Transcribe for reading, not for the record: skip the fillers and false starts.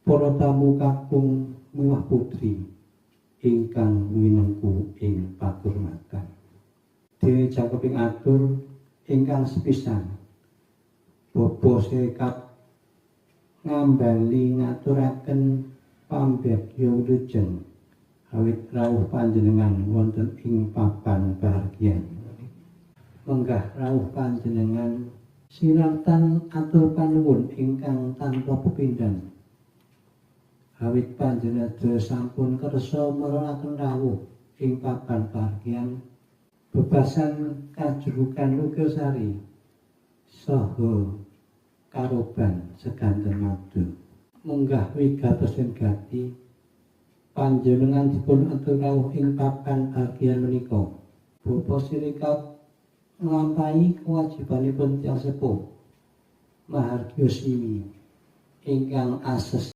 para tamu kakung miwah putri ingkang minengku ing pakurmatan. Dewi cakeping atur ingkang sepisan Bobo Sekap ngambali ngaturaken pambekya wilujeng awit rawuh panjenengan wonten ing papan bahagian. Menggah rawuh panjenengan sinartan atur panuwun ingkang tanpa pepindhan. Awit panjenengan sampun kersa maronaken rawuh ing papan bahagian bebasan kajurukan Lukasari saha karoban seganten madu. Munggah wigatosen gati panjenengan dipun atur rawuh ing papan bahagian menika. Bobo Sirikap nglampahi kewajibanipun tiyang sepuh mahargya simi ingkang ases